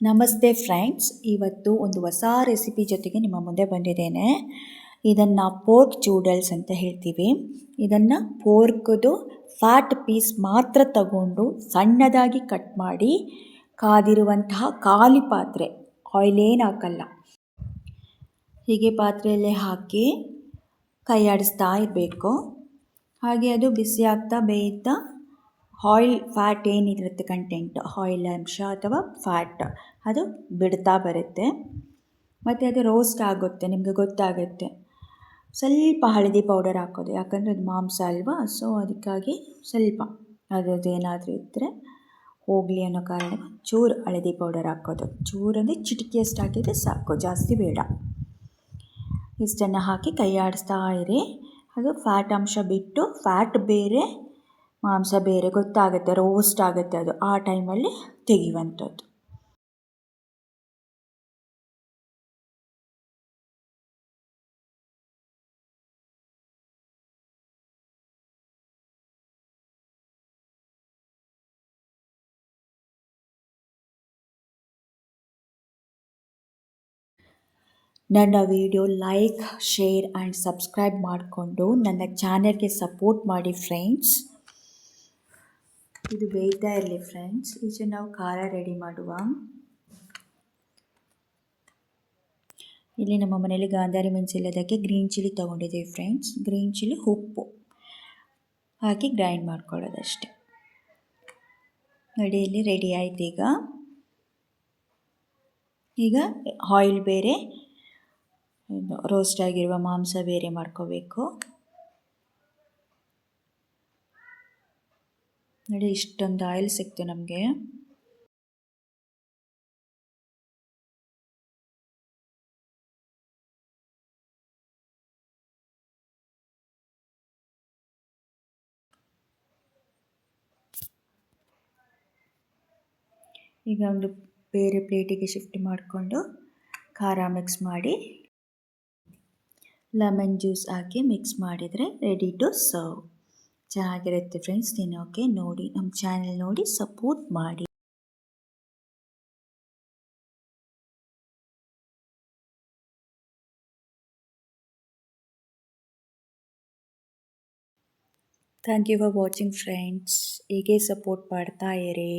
ನಮಸ್ತೆ ಫ್ರೆಂಡ್ಸ್, ಇವತ್ತು ಒಂದು ಹೊಸ ರೆಸಿಪಿ ಜೊತೆಗೆ ನಿಮ್ಮ ಮುಂದೆ ಬಂದಿದ್ದೇನೆ. ಇದನ್ನು ಪೋರ್ಕ್ ಚೂಡಲ್ಸ್ ಅಂತ ಹೇಳ್ತೀವಿ. ಇದನ್ನು ಪೋರ್ಕ್ದು ಫ್ಯಾಟ್ ಪೀಸ್ ಮಾತ್ರ ತಗೊಂಡು ಸಣ್ಣದಾಗಿ ಕಟ್ ಮಾಡಿ ಕಾದಿರುವಂತಹ ಖಾಲಿ ಪಾತ್ರೆ, ಆಯಿಲೇನು ಹಾಕಲ್ಲ, ಹೀಗೆ ಪಾತ್ರೆಯಲ್ಲೇ ಹಾಕಿ ಕೈ ಆಡಿಸ್ತಾ ಇರಬೇಕು. ಹಾಗೆ ಅದು ಬಿಸಿ ಆಗ್ತಾ ಬೇಯ್ತಾ ಆಯಿಲ್ ಫ್ಯಾಟ್ ಏನಿರುತ್ತೆ ಕಂಟೆಂಟ್, ಆಯಿಲ್ ಅಂಶ ಅಥವಾ ಫ್ಯಾಟ್ ಅದು ಬಿಡ್ತಾ ಬರುತ್ತೆ ಮತ್ತು ಅದು ರೋಸ್ಟ್ ಆಗುತ್ತೆ. ನಿಮಗೆ ಗೊತ್ತಾಗುತ್ತೆ. ಸ್ವಲ್ಪ ಹಳದಿ ಪೌಡರ್ ಹಾಕೋದು, ಯಾಕಂದರೆ ಅದು ಮಾಂಸ ಅಲ್ವಾ, ಸೊ ಅದಕ್ಕಾಗಿ ಸ್ವಲ್ಪ ಅದರದ್ದು ಏನಾದರೂ ಇದ್ದರೆ ಹೋಗಲಿ ಅನ್ನೋ ಕಾರಣ ಚೂರು ಹಳದಿ ಪೌಡರ್ ಹಾಕೋದು. ಚೂರು ಅಂದರೆ ಚಿಟಿಕೆಯಷ್ಟು ಹಾಕಿದರೆ ಸಾಕು, ಜಾಸ್ತಿ ಬೇಡ. ಇಷ್ಟನ್ನು ಹಾಕಿ ಕೈ ಆಡಿಸ್ತಾ ಇರಿ. ಅದು ಫ್ಯಾಟ್ ಅಂಶ ಬಿಟ್ಟು ಫ್ಯಾಟ್ ಬೇರೆ ಮಾಂಸ ಬೇರೆ ಗೊತ್ತಾಗುತ್ತೆ, ರೋಸ್ಟ್ ಆಗುತ್ತೆ. ಅದು ಆ ಟೈಮಲ್ಲಿ ತೆಗೆಯುವಂಥದ್ದು. ನನ್ನ video like, share and subscribe ಮಾಡಿಕೊಂಡು ನನ್ನ ಚಾನೆಲ್ಗೆ ಸಪೋರ್ಟ್ ಮಾಡಿ ಫ್ರೆಂಡ್ಸ್. ಇದು ಬೇಯ್ತಾ ಇರಲಿ ಫ್ರೆಂಡ್ಸ್. ಈಗ ನಾವು ಖಾರ ರೆಡಿ ಮಾಡುವ. ಇಲ್ಲಿ ನಮ್ಮ ಮನೇಲಿ ಗಾಂಧಾರಿ ಮೆಣಸಿಲ್ಲದಕ್ಕೆ ಗ್ರೀನ್ ಚಿಲ್ಲಿ ತೊಗೊಂಡಿದ್ದೀವಿ ಫ್ರೆಂಡ್ಸ್. ಗ್ರೀನ್ ಚಿಲ್ಲಿ ಉಪ್ಪು ಹಾಕಿ ಗ್ರೈಂಡ್ ಮಾಡ್ಕೊಳ್ಳೋದಷ್ಟೆ. ನೋಡಿ, ಇಲ್ಲಿ ರೆಡಿ ಆಯ್ತು. ಈಗ ಆಯಿಲ್ ಬೇರೆ, ರೋಸ್ಟ್ ಆಗಿರುವ ಮಾಂಸ ಬೇರೆ ಮಾಡ್ಕೋಬೇಕು. ನೋಡಿ, ಇಷ್ಟೊಂದು ಆಯಿಲ್ ಸಿಕ್ತು ನಮಗೆ. ಈಗ ಒಂದು ಬೇರೆ ಪ್ಲೇಟಿಗೆ ಶಿಫ್ಟ್ ಮಾಡಿಕೊಂಡು ಖಾರ ಮಿಕ್ಸ್ ಮಾಡಿ ಲೆಮನ್ ಜ್ಯೂಸ್ ಹಾಕಿ ಮಿಕ್ಸ್ ಮಾಡಿದರೆ ರೆಡಿ ಟು ಸರ್ವ್. ಚೆನ್ನಾಗಿರುತ್ತೆ ಫ್ರೆಂಡ್ಸ್ ತಿನ್ನೋಕ್ಕೆ. ನೋಡಿ, ನಮ್ಮ ಚಾನೆಲ್ ನೋಡಿ ಸಪೋರ್ಟ್ ಮಾಡಿ. Thank you for watching friends. ಹೀಗೆ ಸಪೋರ್ಟ್ ಮಾಡ್ತಾ ಇರಿ.